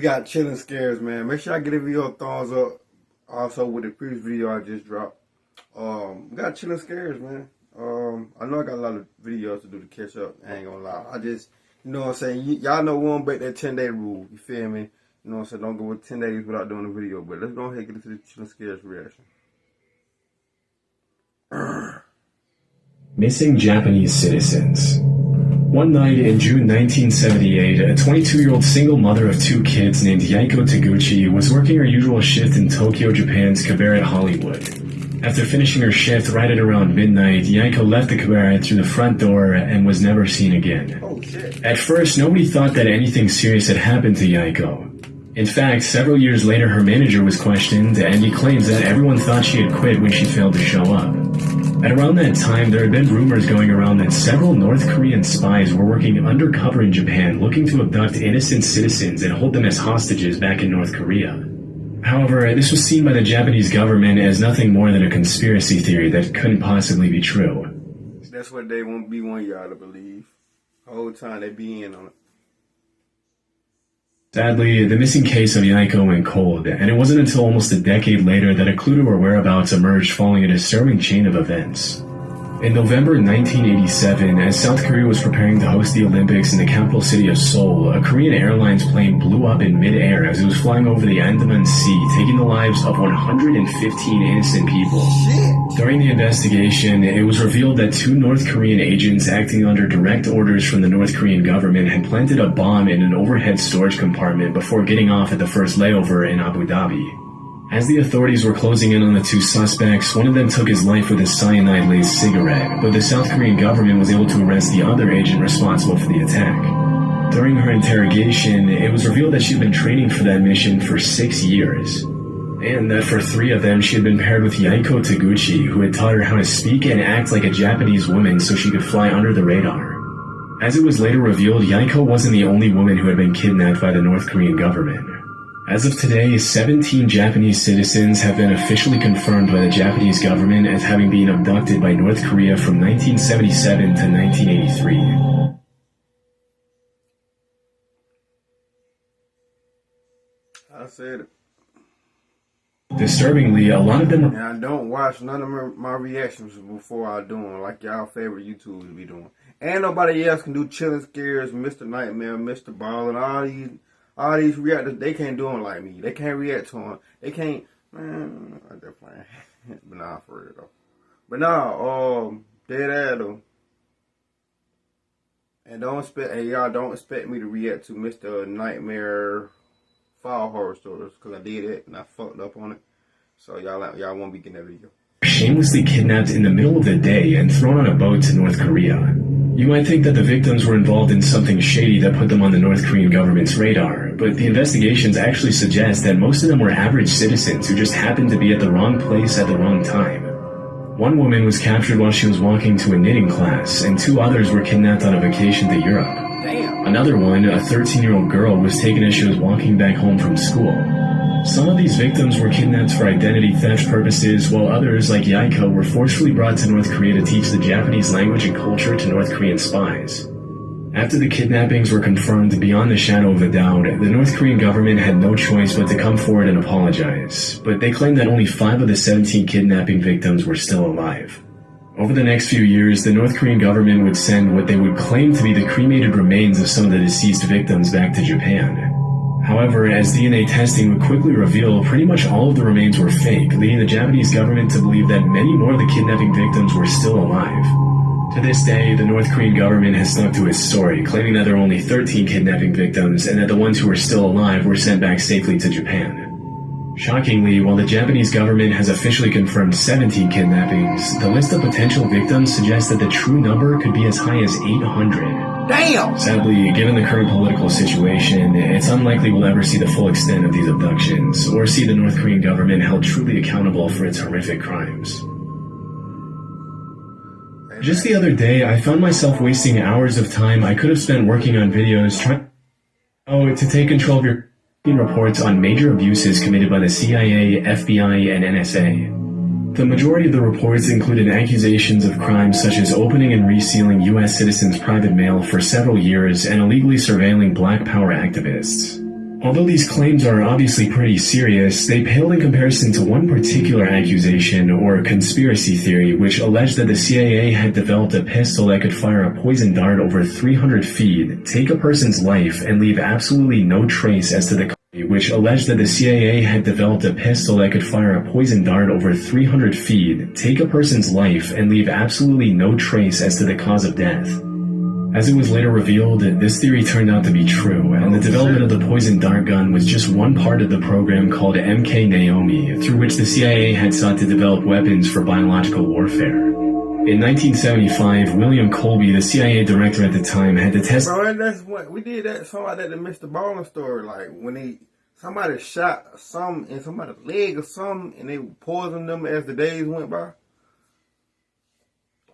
We got chilling scares, man. Make sure I give the video a thumbs up. Also, with the previous video I just dropped. We got chilling scares, man. I know I got a lot of videos to do to catch up. I ain't gonna lie. I just, you know what I'm saying? Y'all know we won't break that 10-day rule. You feel me? You know what I'm saying? Don't go with 10 days without doing a video. But let's go ahead and get into the chilling scares reaction. Missing Japanese citizens. One night in June 1978, a 22-year-old single mother of 2 kids named Yaiko Taguchi was working her usual shift in Tokyo, Japan's cabaret Hollywood. After finishing her shift right at around midnight, Yaiko left the cabaret through the front door and was never seen again. Oh, shit. At first, nobody thought that anything serious had happened to Yaiko. In fact, several years later her manager was questioned, and he claims that everyone thought she had quit when she failed to show up. At around that time, there had been rumors going around that several North Korean spies were working undercover in Japan looking to abduct innocent citizens and hold them as hostages back in North Korea. However, this was seen by the Japanese government as nothing more than a conspiracy theory that couldn't possibly be true. That's what they want y'all to believe. The whole time they be in on it. Sadly, the missing case of Yaiko went cold, and it wasn't until almost a decade later that a clue to her whereabouts emerged following a disturbing chain of events. In November 1987, as South Korea was preparing to host the Olympics in the capital city of Seoul, a Korean Airlines plane blew up in mid-air as it was flying over the Andaman Sea, taking the lives of 115 innocent people. During the investigation, it was revealed that 2 North Korean agents acting under direct orders from the North Korean government had planted a bomb in an overhead storage compartment before getting off at the first layover in Abu Dhabi. As the authorities were closing in on the 2 suspects, one of them took his life with a cyanide-laced cigarette, but the South Korean government was able to arrest the other agent responsible for the attack. During her interrogation, it was revealed that she had been training for that mission for 6 years, and that for 3 of them she had been paired with Yaiko Taguchi, who had taught her how to speak and act like a Japanese woman so she could fly under the radar. As it was later revealed, Yaiko wasn't the only woman who had been kidnapped by the North Korean government. As of today, 17 Japanese citizens have been officially confirmed by the Japanese government as having been abducted by North Korea from 1977 to 1983. I said it. Disturbingly, a lot of them And I don't watch none of my reactions before I do them, like y'all favorite YouTubers be doing. And nobody else can do chilling scares, Mr. Nightmare, Mr. Ball, and all these reactors. They can't do them like me. They can't react to them. They can't. Man, I'm just playing. But nah, for real though. But nah, dead ass though. And y'all don't expect me to react to Mr. Nightmare Fall Horror Stories, because I did it and I fucked up on it. So y'all won't be getting that video. Shamelessly kidnapped in the middle of the day and thrown on a boat to North Korea. You might think that the victims were involved in something shady that put them on the North Korean government's radar, but the investigations actually suggest that most of them were average citizens who just happened to be at the wrong place at the wrong time. One woman was captured while she was walking to a knitting class, and 2 others were kidnapped on a vacation to Europe. Damn. Another one, a 13-year-old girl, was taken as she was walking back home from school. Some of these victims were kidnapped for identity theft purposes, while others, like Yaiko, were forcefully brought to North Korea to teach the Japanese language and culture to North Korean spies. After the kidnappings were confirmed beyond the shadow of a doubt, the North Korean government had no choice but to come forward and apologize, but they claimed that only 5 of the 17 kidnapping victims were still alive. Over the next few years, the North Korean government would send what they would claim to be the cremated remains of some of the deceased victims back to Japan. However, as DNA testing would quickly reveal, pretty much all of the remains were fake, leading the Japanese government to believe that many more of the kidnapping victims were still alive. To this day, the North Korean government has stuck to its story, claiming that there were only 13 kidnapping victims and that the ones who were still alive were sent back safely to Japan. Shockingly, while the Japanese government has officially confirmed 17 kidnappings, the list of potential victims suggests that the true number could be as high as 800. Damn! Sadly, given the current political situation, it's unlikely we'll ever see the full extent of these abductions, or see the North Korean government held truly accountable for its horrific crimes. Just the other day, I found myself wasting hours of time I could have spent working on videos trying to take control of your reports on major abuses committed by the CIA, FBI, and NSA. The majority of the reports included accusations of crimes such as opening and resealing U.S. citizens' private mail for several years and illegally surveilling Black Power activists. Although these claims are obviously pretty serious, they paled in comparison to one particular accusation, or conspiracy theory, which alleged that the CIA had developed a pistol that could fire a poison dart over 300 feet, take a person's life, and leave absolutely no trace as to the which alleged that the CIA had developed a pistol that could fire a poison dart over 300 feet, take a person's life, and leave absolutely no trace as to the cause of death. As it was later revealed, this theory turned out to be true, and the development of the poison dart gun was just one part of the program called MK Naomi, through which the CIA had sought to develop weapons for biological warfare. In 1975, William Colby, the CIA director at the time, had to test... Bro, that's what we did, that something like that, the Mr. Ballin story, like when somebody shot something in somebody's leg or something, and they poisoned them as the days went by.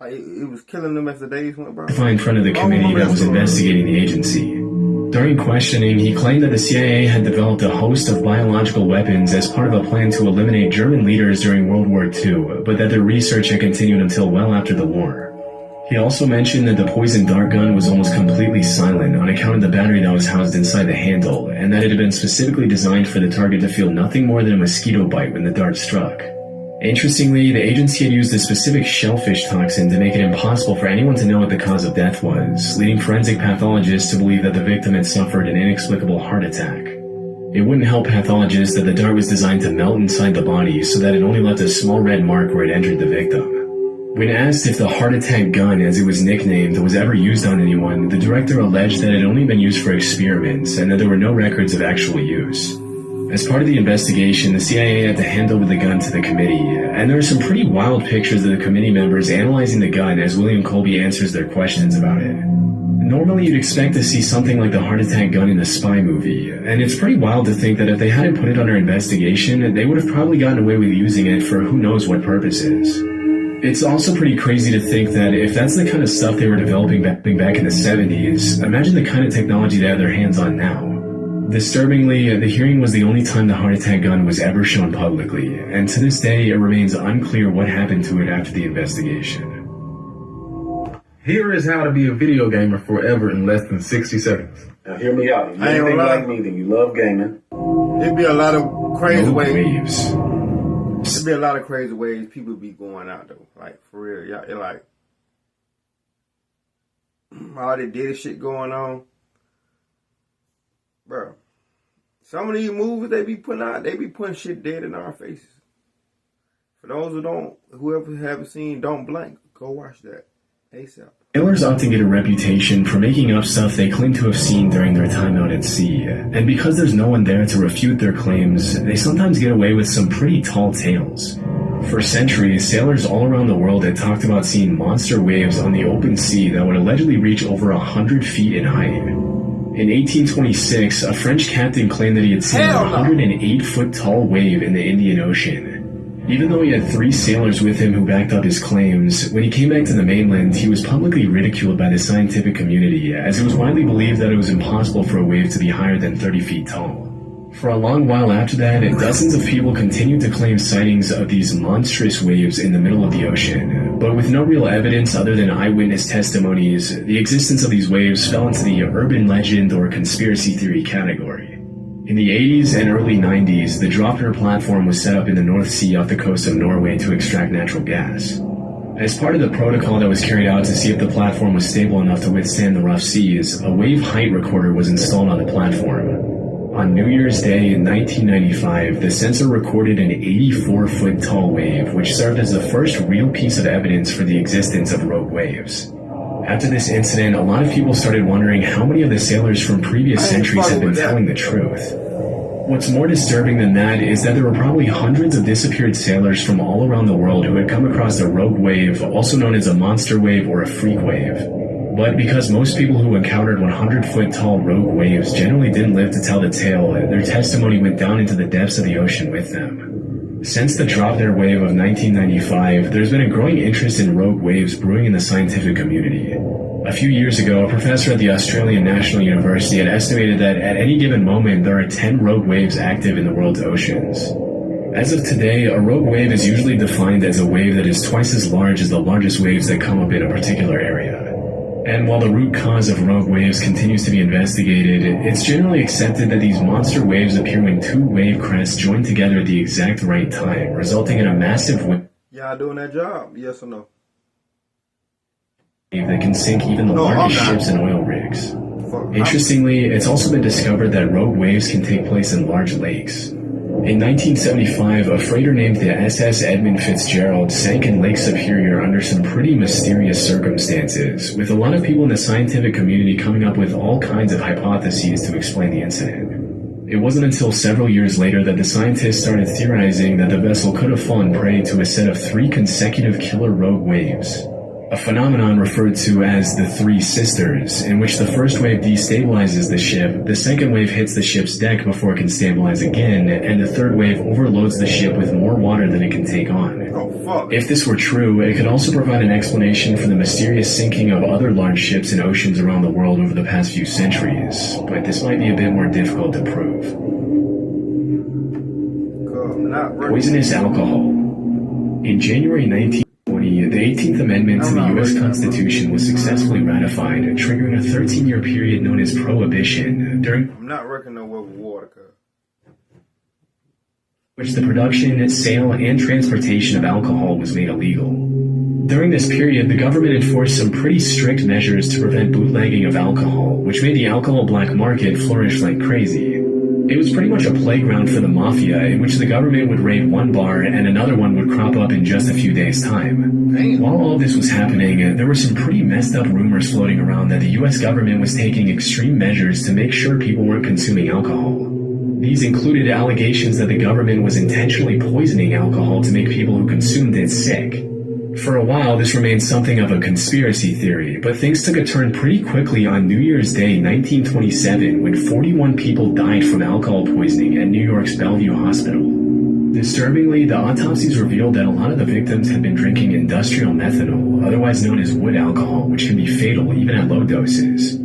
Like, it was killing them as the days went by. In front of the committee that was investigating the agency. During questioning, he claimed that the CIA had developed a host of biological weapons as part of a plan to eliminate German leaders during World War II, but that their research had continued until well after the war. He also mentioned that the poison dart gun was almost completely silent on account of the battery that was housed inside the handle, and that it had been specifically designed for the target to feel nothing more than a mosquito bite when the dart struck. Interestingly, the agency had used a specific shellfish toxin to make it impossible for anyone to know what the cause of death was, leading forensic pathologists to believe that the victim had suffered an inexplicable heart attack. It wouldn't help pathologists that the dart was designed to melt inside the body so that it only left a small red mark where it entered the victim. When asked if the heart attack gun, as it was nicknamed, was ever used on anyone, the director alleged that it had only been used for experiments and that there were no records of actual use. As part of the investigation, the CIA had to hand over the gun to the committee, and there are some pretty wild pictures of the committee members analyzing the gun as William Colby answers their questions about it. Normally you'd expect to see something like the heart attack gun in a spy movie, and it's pretty wild to think that if they hadn't put it under investigation, they would have probably gotten away with using it for who knows what purposes. It's also pretty crazy to think that if that's the kind of stuff they were developing back in the 70s, imagine the kind of technology they have their hands on now. Disturbingly, the hearing was the only time the heart attack gun was ever shown publicly, and to this day it remains unclear what happened to it after the investigation. Here is how to be a video gamer forever in less than 60 seconds. Now hear me out. If you're anything like me, then you love gaming. It'd be a lot of crazy ways. Waves. There'd be a lot of crazy ways people be going out though. Like for real. Yeah, it like all the data shit going on. Bro. Some of these movies they be putting out, they be putting shit dead in our faces. For those whoever haven't seen Don't Blink, go watch that ASAP. Sailors often get a reputation for making up stuff they claim to have seen during their time out at sea, and because there's no one there to refute their claims, they sometimes get away with some pretty tall tales. For centuries, sailors all around the world had talked about seeing monster waves on the open sea that would allegedly reach over 100 feet in height. In 1826, a French captain claimed that he had seen a 108-foot tall wave in the Indian Ocean. Even though he had 3 sailors with him who backed up his claims, when he came back to the mainland, he was publicly ridiculed by the scientific community, as it was widely believed that it was impossible for a wave to be higher than 30 feet tall. For a long while after that, dozens of people continued to claim sightings of these monstrous waves in the middle of the ocean, but with no real evidence other than eyewitness testimonies, the existence of these waves fell into the urban legend or conspiracy theory category. In the 80s and early 90s, the Draupner platform was set up in the North Sea off the coast of Norway to extract natural gas. As part of the protocol that was carried out to see if the platform was stable enough to withstand the rough seas, a wave height recorder was installed on the platform. On New Year's Day in 1995, the sensor recorded an 84-foot tall wave, which served as the first real piece of evidence for the existence of rogue waves. After this incident, a lot of people started wondering how many of the sailors from previous centuries had been telling the truth. What's more disturbing than that is that there were probably hundreds of disappeared sailors from all around the world who had come across a rogue wave, also known as a monster wave or a freak wave. But because most people who encountered 100-foot tall rogue waves generally didn't live to tell the tale, their testimony went down into the depths of the ocean with them. Since the Draupner wave of 1995, there's been a growing interest in rogue waves brewing in the scientific community. A few years ago, a professor at the Australian National University had estimated that at any given moment there are 10 rogue waves active in the world's oceans. As of today, a rogue wave is usually defined as a wave that is twice as large as the largest waves that come up in a particular area. And while the root cause of rogue waves continues to be investigated, it's generally accepted that these monster waves appear when two wave crests join together at the exact right time, resulting in a massive wave. Y'all doing that job? Yes or no? That can sink even the largest ships and oil rigs. Interestingly, it's also been discovered that rogue waves can take place in large lakes. In 1975, a freighter named the SS Edmund Fitzgerald sank in Lake Superior under some pretty mysterious circumstances, with a lot of people in the scientific community coming up with all kinds of hypotheses to explain the incident. It wasn't until several years later that the scientists started theorizing that the vessel could have fallen prey to a set of 3 consecutive killer rogue waves. A phenomenon referred to as the Three Sisters, in which the first wave destabilizes the ship, the second wave hits the ship's deck before it can stabilize again, and the third wave overloads the ship with more water than it can take on. Oh, fuck. If this were true, it could also provide an explanation for the mysterious sinking of other large ships in oceans around the world over the past few centuries, but this might be a bit more difficult to prove. Poisonous alcohol. In January 1920, the 18th Amendment to the U.S. Constitution was successfully ratified, triggering a 13-year period known as Prohibition, during I'm not reckoning no with water, cuz. Which the production, sale, and transportation of alcohol was made illegal. During this period, the government enforced some pretty strict measures to prevent bootlegging of alcohol, which made the alcohol black market flourish like crazy. It was pretty much a playground for the mafia, in which the government would raid one bar and another one would crop up in just a few days' time. Damn. While all this was happening, there were some pretty messed up rumors floating around that the US government was taking extreme measures to make sure people weren't consuming alcohol. These included allegations that the government was intentionally poisoning alcohol to make people who consumed it sick. For a while, this remained something of a conspiracy theory, but things took a turn pretty quickly on New Year's Day 1927 when 41 people died from alcohol poisoning at New York's Bellevue Hospital. Disturbingly, the autopsies revealed that a lot of the victims had been drinking industrial methanol, otherwise known as wood alcohol, which can be fatal even at low doses.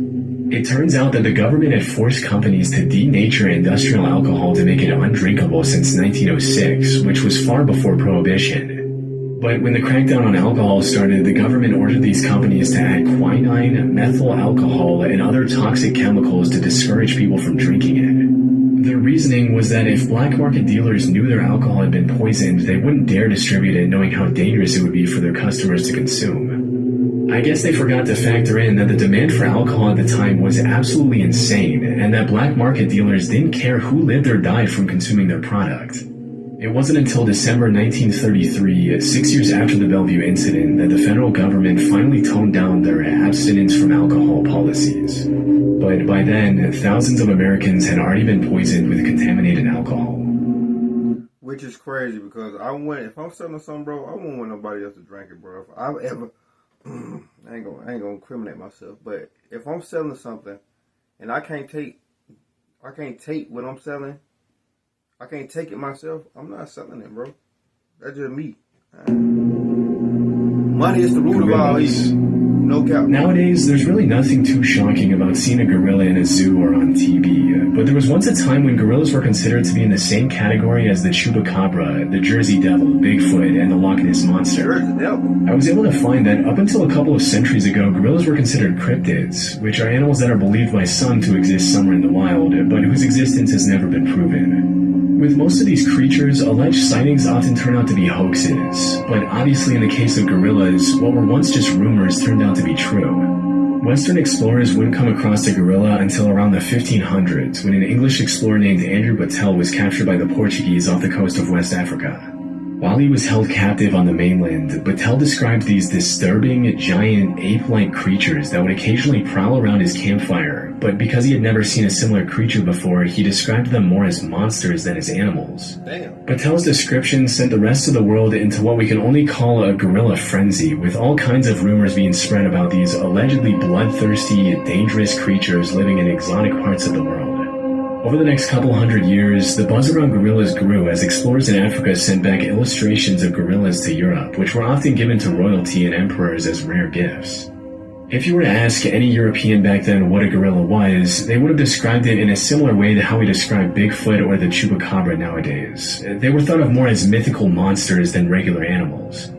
It turns out that the government had forced companies to denature industrial alcohol to make it undrinkable since 1906, which was far before Prohibition. But when the crackdown on alcohol started, the government ordered these companies to add quinine, methyl alcohol, and other toxic chemicals to discourage people from drinking it. Their reasoning was that if black market dealers knew their alcohol had been poisoned, they wouldn't dare distribute it knowing how dangerous it would be for their customers to consume. I guess they forgot to factor in that the demand for alcohol at the time was absolutely insane, and that black market dealers didn't care who lived or died from consuming their product. It wasn't until December 1933, 6 years after the Bellevue incident, that the federal government finally toned down their abstinence from alcohol policies. But by then, thousands of Americans had already been poisoned with contaminated alcohol. Which is crazy because if I'm selling something, bro, I won't want nobody else to drink it, bro. If I ever, I ain't gonna incriminate myself, but if I'm selling something and I can't take what I'm selling, I can't take it myself, I'm not selling it, bro. That's just me. Money is the root of all evil. No cap. Nowadays, there's really nothing too shocking about seeing a gorilla in a zoo or on TV, but there was once a time when gorillas were considered to be in the same category as the chupacabra, the Jersey Devil, Bigfoot, and the Loch Ness Monster. I was able to find that up until a couple of centuries ago, gorillas were considered cryptids, which are animals that are believed by some to exist somewhere in the wild, but whose existence has never been proven. With most of these creatures, alleged sightings often turn out to be hoaxes, but obviously in the case of gorillas, what were once just rumors turned out to be true. Western explorers wouldn't come across a gorilla until around the 1500s, when an English explorer named Andrew Battelle was captured by the Portuguese off the coast of West Africa. While he was held captive on the mainland, Battelle described these disturbing, giant, ape-like creatures that would occasionally prowl around his campfire, but because he had never seen a similar creature before, he described them more as monsters than as animals. Damn. Battelle's description sent the rest of the world into what we can only call a gorilla frenzy, with all kinds of rumors being spread about these allegedly bloodthirsty, dangerous creatures living in exotic parts of the world. Over the next couple hundred years, the buzz around gorillas grew as explorers in Africa sent back illustrations of gorillas to Europe, which were often given to royalty and emperors as rare gifts. If you were to ask any European back then what a gorilla was, they would have described it in a similar way to how we describe Bigfoot or the chupacabra nowadays. They were thought of more as mythical monsters than regular animals.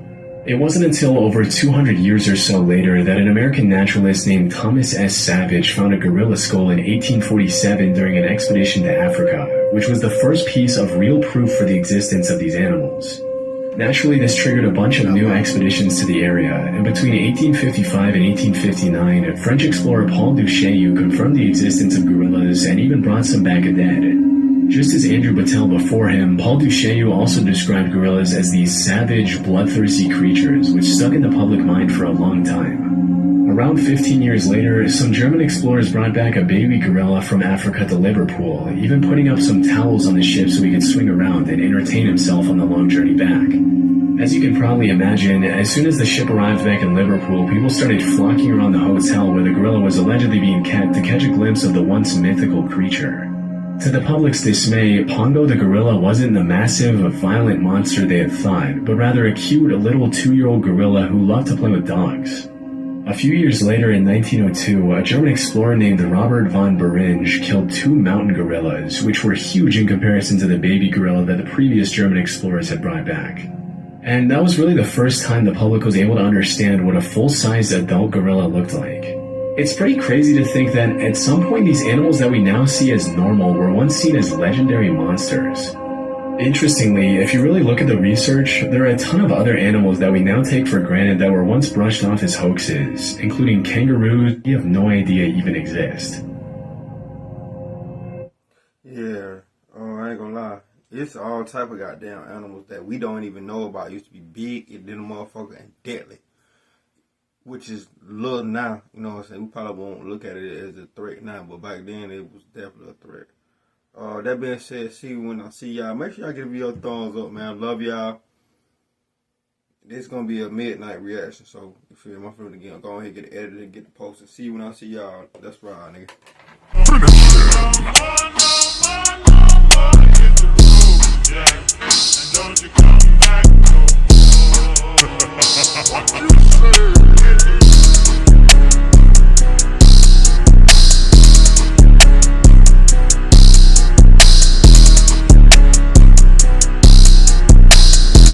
It wasn't until over 200 years or so later that an American naturalist named Thomas S. Savage found a gorilla skull in 1847 during an expedition to Africa, which was the first piece of real proof for the existence of these animals. Naturally, this triggered a bunch of new expeditions to the area, and between 1855 and 1859, French explorer Paul Duchaillu confirmed the existence of gorillas and even brought some back dead. Just as Andrew Battelle before him, Paul Duchaillu also described gorillas as these savage, bloodthirsty creatures which stuck in the public mind for a long time. Around 15 years later, some German explorers brought back a baby gorilla from Africa to Liverpool, even putting up some towels on the ship so he could swing around and entertain himself on the long journey back. As you can probably imagine, as soon as the ship arrived back in Liverpool, people started flocking around the hotel where the gorilla was allegedly being kept to catch a glimpse of the once mythical creature. To the public's dismay, Pongo the gorilla wasn't the massive, violent monster they had thought, but rather a cute little 2-year-old gorilla who loved to play with dogs. A few years later, in 1902, a German explorer named Robert von Beringe killed 2 mountain gorillas, which were huge in comparison to the baby gorilla that the previous German explorers had brought back. And that was really the first time the public was able to understand what a full-sized adult gorilla looked like. It's pretty crazy to think that at some point these animals that we now see as normal were once seen as legendary monsters. Interestingly, if you really look at the research, there are a ton of other animals that we now take for granted that were once brushed off as hoaxes, including kangaroos we have no idea even exist. Yeah, I ain't gonna lie. It's all type of goddamn animals that we don't even know about. It used to be big and then a motherfucker and deadly. Which is little now, you know what I'm saying? We probably won't look at it as a threat now, but back then it was definitely a threat. That being said, see you when I see y'all. Make sure y'all give your thumbs up, man. I love y'all. This is gonna be a midnight reaction, so you feel me? I'm finna again go ahead and get it edited and get it posted. See you when I see y'all. That's right, nigga.